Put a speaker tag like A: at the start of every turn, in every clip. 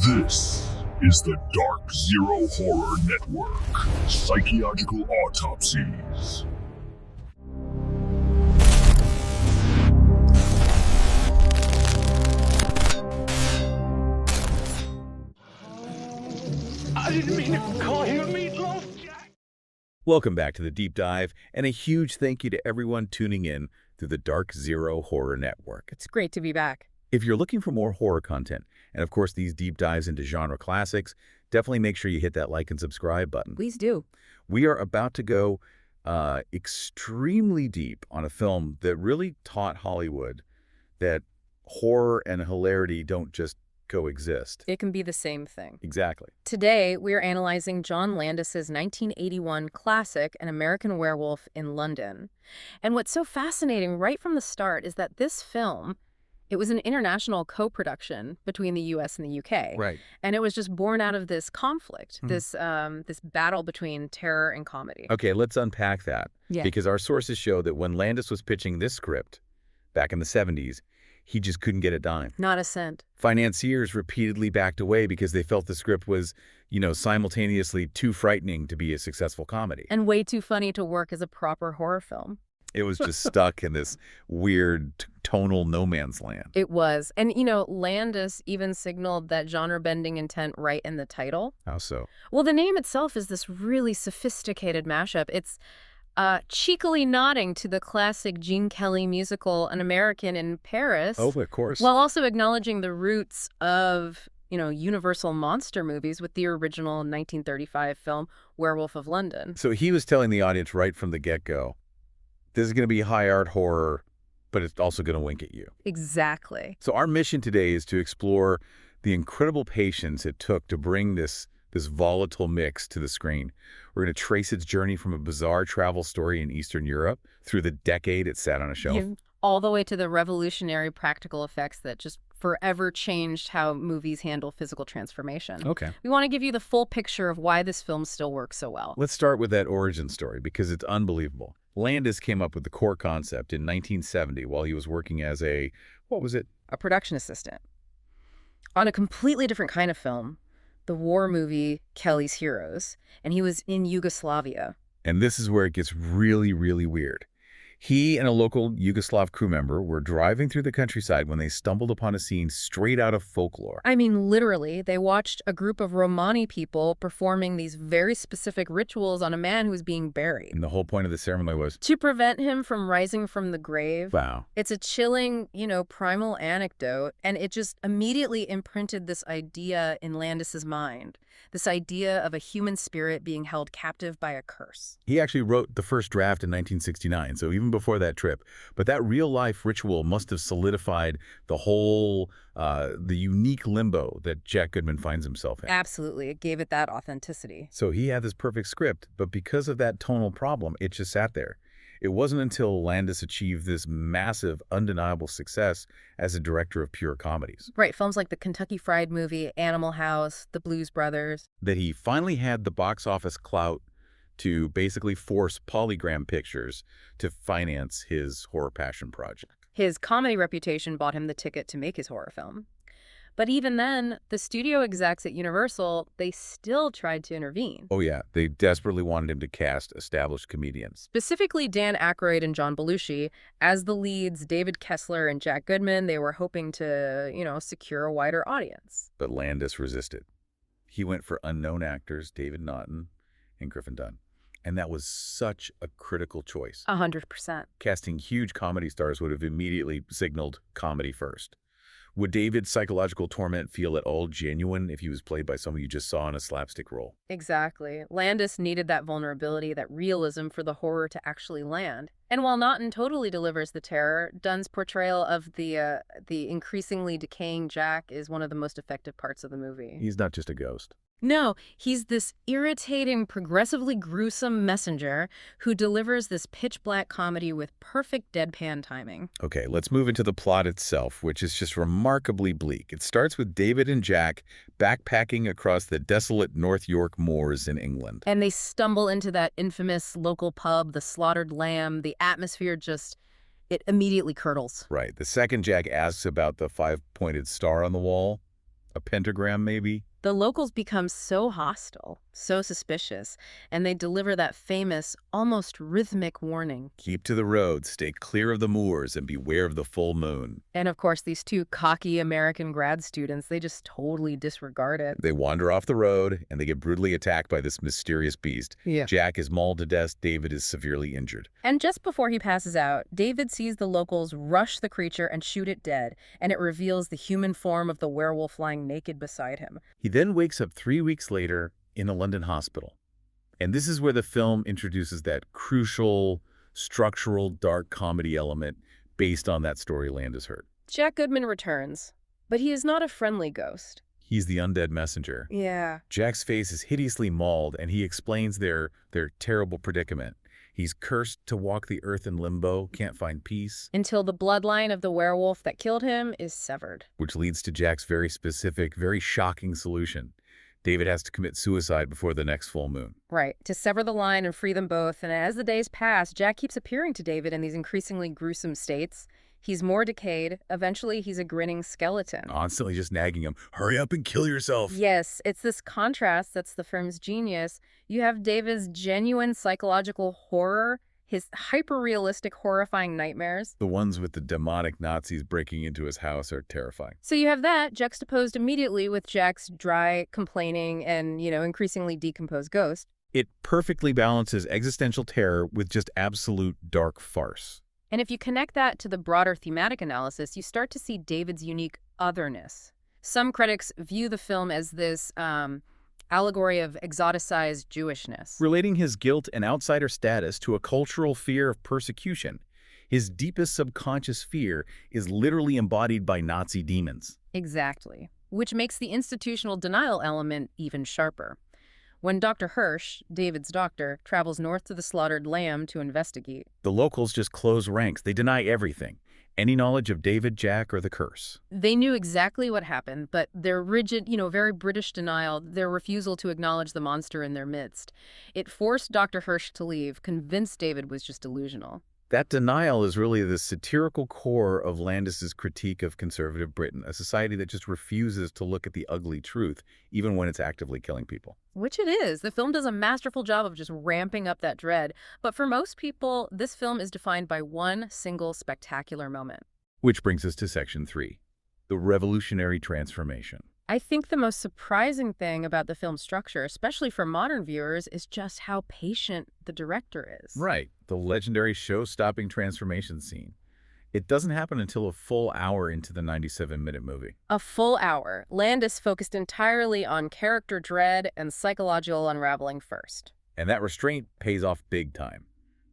A: This is the Dark Zero Horror Network. Psychological Autopsies.
B: I didn't mean to call you meatloaf, Jack.
C: Welcome back to the Deep Dive, and a huge thank you to everyone tuning in through the Dark Zero Horror Network.
D: It's great to be back.
C: If you're looking for more horror content, and of course these deep dives into genre classics, definitely make sure you hit that like and subscribe button.
D: Please do.
C: We are about to go extremely deep on a film that really taught Hollywood that horror and hilarity don't just coexist.
D: It can be the same thing.
C: Exactly.
D: Today, we are analyzing John Landis's 1981 classic, An American Werewolf in London. And what's so fascinating right from the start is that this film, it was an international co-production between the U.S. and the U.K.
C: Right.
D: And it was just born out of this conflict, this battle between terror and comedy.
C: Okay, let's unpack that.
D: Yeah.
C: Because our sources show that when Landis was pitching this script back in the 70s, he just couldn't get a dime.
D: Not a cent.
C: Financiers repeatedly backed away because they felt the script was, simultaneously too frightening to be a successful comedy.
D: And way too funny to work as a proper horror film.
C: It was just stuck in this weird tonal no man's land.
D: It was. And, Landis even signaled that genre-bending intent right in the title.
C: How so?
D: Well, the name itself is this really sophisticated mashup. It's cheekily nodding to the classic Gene Kelly musical An American in Paris.
C: Oh, of course.
D: While also acknowledging the roots of, Universal monster movies with the original 1935 film Werewolf of London.
C: So he was telling the audience right from the get-go, this is going to be high art horror, but it's also going to wink at you.
D: Exactly.
C: So our mission today is to explore the incredible patience it took to bring this volatile mix to the screen. We're going to trace its journey from a bizarre travel story in Eastern Europe through the decade it sat on a shelf.
D: All the way to the revolutionary practical effects that just forever changed how movies handle physical transformation.
C: Okay.
D: We want to give you the full picture of why this film still works so well.
C: Let's start with that origin story because it's unbelievable. Landis came up with the core concept in 1970 while he was working as a
D: production assistant. On a completely different kind of film, the war movie Kelly's Heroes, and he was in Yugoslavia.
C: And this is where it gets really, really weird. He and a local Yugoslav crew member were driving through the countryside when they stumbled upon a scene straight out of folklore.
D: I mean, literally, they watched a group of Romani people performing these very specific rituals on a man who was being buried.
C: And the whole point of the ceremony was
D: to prevent him from rising from the grave.
C: Wow.
D: It's a chilling, primal anecdote, and it just immediately imprinted this idea in Landis's mind. This idea of a human spirit being held captive by a curse.
C: He actually wrote the first draft in 1969, so even before that trip. But that real-life ritual must have solidified the whole, the unique limbo that Jack Goodman finds himself in.
D: Absolutely. It gave it that authenticity.
C: So he had this perfect script, but because of that tonal problem, it just sat there. It wasn't until Landis achieved this massive, undeniable success as a director of pure comedies.
D: Right, films like the Kentucky Fried Movie, Animal House, The Blues Brothers.
C: That he finally had the box office clout to basically force Polygram Pictures to finance his horror passion project.
D: His comedy reputation bought him the ticket to make his horror film. But even then, the studio execs at Universal, they still tried to intervene.
C: Oh yeah, they desperately wanted him to cast established comedians.
D: Specifically Dan Aykroyd and John Belushi. As the leads, David Kessler and Jack Goodman, they were hoping to, secure a wider audience.
C: But Landis resisted. He went for unknown actors, David Naughton and Griffin Dunne. And that was such a critical choice.
D: 100%.
C: Casting huge comedy stars would have immediately signaled comedy first. Would David's psychological torment feel at all genuine if he was played by someone you just saw in a slapstick role?
D: Exactly. Landis needed that vulnerability, that realism for the horror to actually land. And while Naughton totally delivers the terror, Dunn's portrayal of the increasingly decaying Jack is one of the most effective parts of the movie.
C: He's not just a ghost.
D: No, he's this irritating, progressively gruesome messenger who delivers this pitch-black comedy with perfect deadpan timing.
C: Okay, let's move into the plot itself, which is just remarkably bleak. It starts with David and Jack backpacking across the desolate North York moors in England.
D: And they stumble into that infamous local pub, the Slaughtered Lamb. The atmosphere just, it immediately curdles.
C: Right. The second Jack asks about the five-pointed star on the wall, A pentagram, maybe?
D: The locals become so hostile, so suspicious, and they deliver that famous, almost rhythmic warning.
C: Keep to the road, stay clear of the moors, and beware of the full moon.
D: And of course, these two cocky American grad students, they just totally disregard it.
C: They wander off the road, and they get brutally attacked by this mysterious beast.
D: Yeah.
C: Jack is mauled to death, David is severely injured.
D: And just before he passes out, David sees the locals rush the creature and shoot it dead, and it reveals the human form of the werewolf lying naked beside him.
C: He then wakes up 3 weeks later in a London hospital. And this is where the film introduces that crucial, structural, dark comedy element based on that story Landis heard.
D: Jack Goodman returns, but he is not a friendly ghost.
C: He's the undead messenger.
D: Yeah.
C: Jack's face is hideously mauled, and he explains their terrible predicament. He's cursed to walk the earth in limbo, can't find peace.
D: Until the bloodline of the werewolf that killed him is severed.
C: Which leads to Jack's very specific, very shocking solution. David has to commit suicide before the next full moon.
D: Right, to sever the line and free them both. And as the days pass, Jack keeps appearing to David in these increasingly gruesome states. He's more decayed. Eventually, he's a grinning skeleton.
C: Constantly just nagging him, hurry up and kill yourself.
D: Yes, it's this contrast that's the film's genius. You have David's genuine psychological horror, his hyper-realistic, horrifying nightmares.
C: The ones with the demonic Nazis breaking into his house are terrifying.
D: So you have that juxtaposed immediately with Jack's dry, complaining, and, increasingly decomposed ghost.
C: It perfectly balances existential terror with just absolute dark farce.
D: And if you connect that to the broader thematic analysis, you start to see David's unique otherness. Some critics view the film as this allegory of exoticized Jewishness.
C: Relating his guilt and outsider status to a cultural fear of persecution. His deepest subconscious fear is literally embodied by Nazi demons.
D: Exactly. Which makes the institutional denial element even sharper. When Dr. Hirsch, David's doctor, travels north to the slaughtered lamb to investigate,
C: the locals just close ranks. They deny everything. Any knowledge of David, Jack, or the curse.
D: They knew exactly what happened, but their rigid, very British denial, their refusal to acknowledge the monster in their midst, it forced Dr. Hirsch to leave, convinced David was just delusional.
C: That denial is really the satirical core of Landis's critique of conservative Britain, a society that just refuses to look at the ugly truth, even when it's actively killing people.
D: Which it is. The film does a masterful job of just ramping up that dread. But for most people, this film is defined by one single spectacular moment.
C: Which brings us to Section 3, the revolutionary transformation.
D: I think the most surprising thing about the film's structure, especially for modern viewers, is just how patient the director is.
C: Right. The legendary show-stopping transformation scene. It doesn't happen until a full hour into the 97-minute movie.
D: A full hour. Landis focused entirely on character dread and psychological unraveling first.
C: And that restraint pays off big time,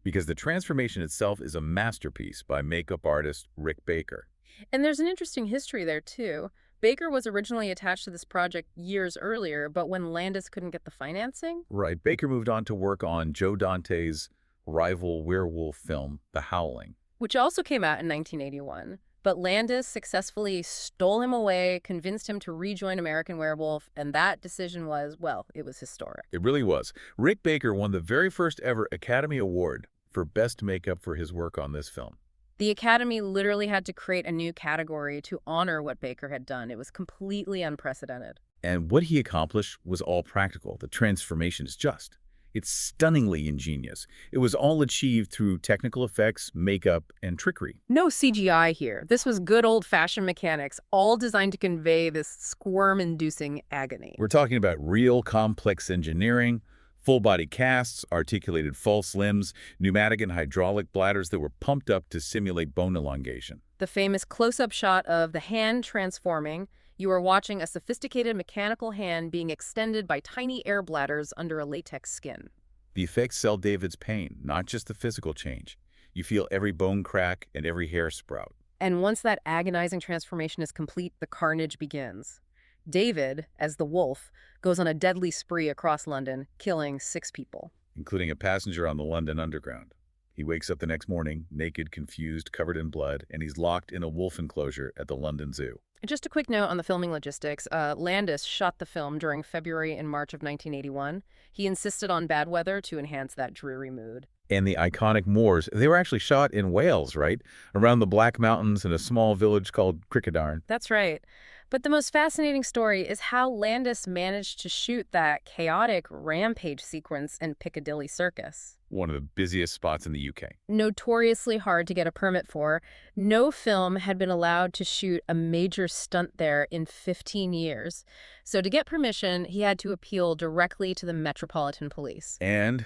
C: because the transformation itself is a masterpiece by makeup artist Rick Baker.
D: And there's an interesting history there, too. Baker was originally attached to this project years earlier, but when Landis couldn't get the financing...
C: Right. Baker moved on to work on Joe Dante's rival werewolf film, The Howling,
D: which also came out in 1981. But Landis successfully stole him away, convinced him to rejoin American Werewolf, and that decision was, well, it was historic.
C: It really was. Rick Baker won the very first ever Academy Award for Best Makeup for his work on this film.
D: The Academy literally had to create a new category to honor what Baker had done. It was completely unprecedented.
C: And what he accomplished was all practical. The transformation is just. It's stunningly ingenious. It was all achieved through technical effects, makeup, and trickery.
D: No CGI here. This was good old-fashioned mechanics, all designed to convey this squirm-inducing agony.
C: We're talking about real complex engineering, full-body casts, articulated false limbs, pneumatic and hydraulic bladders that were pumped up to simulate bone elongation.
D: The famous close-up shot of the hand transforming. You are watching a sophisticated mechanical hand being extended by tiny air bladders under a latex skin.
C: The effects sell David's pain, not just the physical change. You feel every bone crack and every hair sprout.
D: And once that agonizing transformation is complete, the carnage begins. David, as the wolf, goes on a deadly spree across London, killing 6 people.
C: Including a passenger on the London Underground. He wakes up the next morning, naked, confused, covered in blood, and he's locked in a wolf enclosure at the London Zoo.
D: Just a quick note on the filming logistics. Landis shot the film during February and March of 1981. He insisted on bad weather to enhance that dreary mood.
C: And the iconic Moors, they were actually shot in Wales, right? Around the Black Mountains in a small village called Crickedarn.
D: That's right. But the most fascinating story is how Landis managed to shoot that chaotic rampage sequence in Piccadilly Circus.
C: One of the busiest spots in the UK.
D: Notoriously hard to get a permit for, no film had been allowed to shoot a major stunt there in 15 years. So to get permission, he had to appeal directly to the Metropolitan Police.
C: And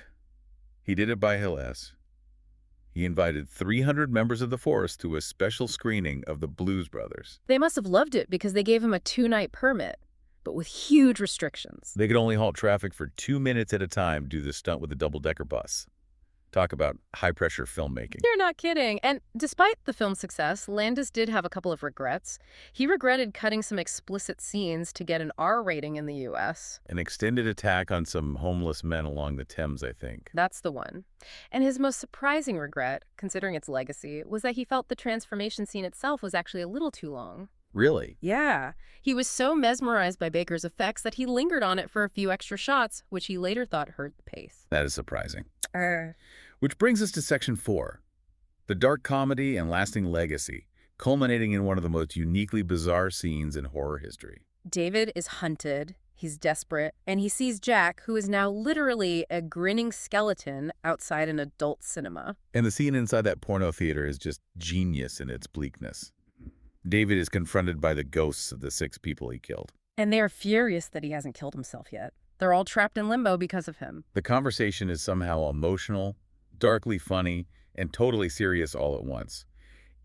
C: he did it by Hills. He invited 300 members of the force to a special screening of the Blues Brothers.
D: They must have loved it because they gave him a 2-night permit, but with huge restrictions.
C: They could only halt traffic for 2 minutes at a time to do the stunt with a double-decker bus. Talk about high-pressure filmmaking.
D: You're not kidding. And despite the film's success, Landis did have a couple of regrets. He regretted cutting some explicit scenes to get an R rating in the U.S.
C: An extended attack on some homeless men along the Thames, I think.
D: That's the one. And his most surprising regret, considering its legacy, was that he felt the transformation scene itself was actually a little too long.
C: Really?
D: Yeah. He was so mesmerized by Baker's effects that he lingered on it for a few extra shots, which he later thought hurt the pace.
C: That is surprising. Which brings us to Section 4, the dark comedy and lasting legacy, culminating in one of the most uniquely bizarre scenes in horror history.
D: David is hunted, he's desperate, and he sees Jack, who is now literally a grinning skeleton outside an adult cinema.
C: And the scene inside that porno theater is just genius in its bleakness. David is confronted by the ghosts of the 6 people he killed.
D: And they are furious that he hasn't killed himself yet. They're all trapped in limbo because of him.
C: The conversation is somehow emotional, darkly funny, and totally serious all at once.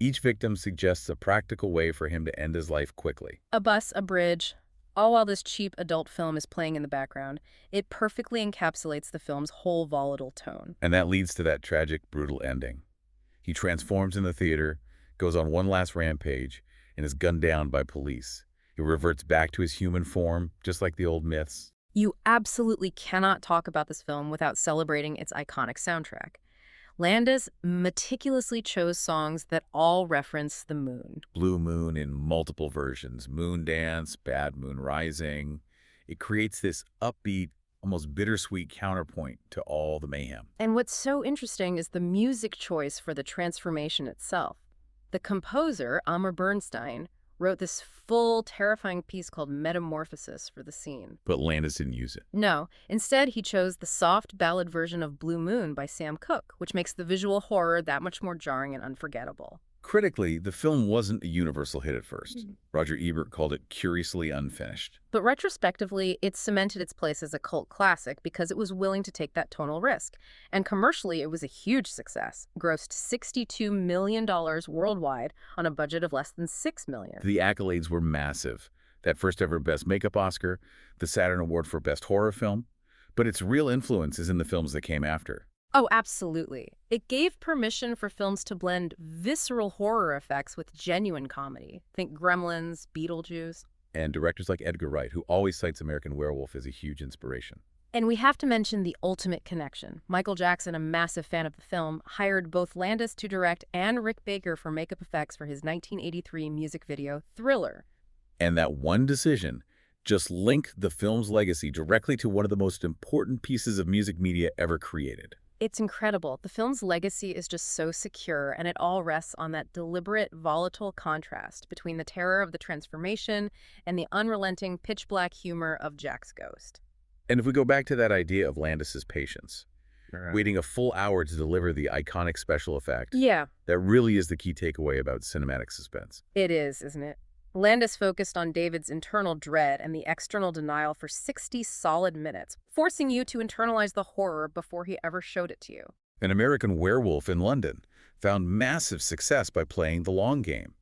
C: Each victim suggests a practical way for him to end his life quickly.
D: A bus, a bridge, all while this cheap adult film is playing in the background. It perfectly encapsulates the film's whole volatile tone.
C: And that leads to that tragic, brutal ending. He transforms in the theater, goes on one last rampage, and is gunned down by police. He reverts back to his human form, just like the old myths.
D: You absolutely cannot talk about this film without celebrating its iconic soundtrack. Landis meticulously chose songs that all reference the moon.
C: Blue Moon in multiple versions, Moon Dance, Bad Moon Rising. It creates this upbeat, almost bittersweet counterpoint to all the mayhem.
D: And what's so interesting is the music choice for the transformation itself. The composer, Amr Bernstein, wrote this full, terrifying piece called Metamorphosis for the scene.
C: But Landis didn't use it.
D: No. Instead, he chose the soft ballad version of Blue Moon by Sam Cooke, which makes the visual horror that much more jarring and unforgettable.
C: Critically, the film wasn't a universal hit at first. Roger Ebert called it curiously unfinished.
D: But retrospectively, it cemented its place as a cult classic because it was willing to take that tonal risk. And commercially, it was a huge success. Grossed $62 million worldwide on a budget of less than $6 million.
C: The accolades were massive. That first ever Best Makeup Oscar, the Saturn Award for Best Horror Film. But its real influence is in the films that came after.
D: Oh, absolutely. It gave permission for films to blend visceral horror effects with genuine comedy. Think Gremlins, Beetlejuice.
C: And directors like Edgar Wright, who always cites American Werewolf as a huge inspiration.
D: And we have to mention the ultimate connection. Michael Jackson, a massive fan of the film, hired both Landis to direct and Rick Baker for makeup effects for his 1983 music video, Thriller.
C: And that one decision just linked the film's legacy directly to one of the most important pieces of music media ever created.
D: It's incredible. The film's legacy is just so secure, and it all rests on that deliberate, volatile contrast between the terror of the transformation and the unrelenting, pitch-black humor of Jack's ghost.
C: And if we go back to that idea of Landis's patience, waiting a full hour to deliver the iconic special effect, that really is the key takeaway about cinematic suspense.
D: It is, isn't it? Landis focused on David's internal dread and the external denial for 60 solid minutes, forcing you to internalize the horror before he ever showed it to you.
C: An American Werewolf in London found massive success by playing the long game.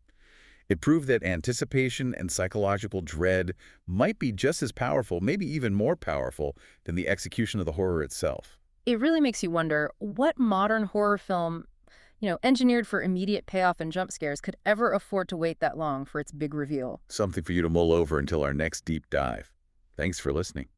C: It proved that anticipation and psychological dread might be just as powerful, maybe even more powerful, than the execution of the horror itself.
D: It really makes you wonder what modern horror film, engineered for immediate payoff and jump scares, could ever afford to wait that long for its big reveal.
C: Something for you to mull over until our next deep dive. Thanks for listening.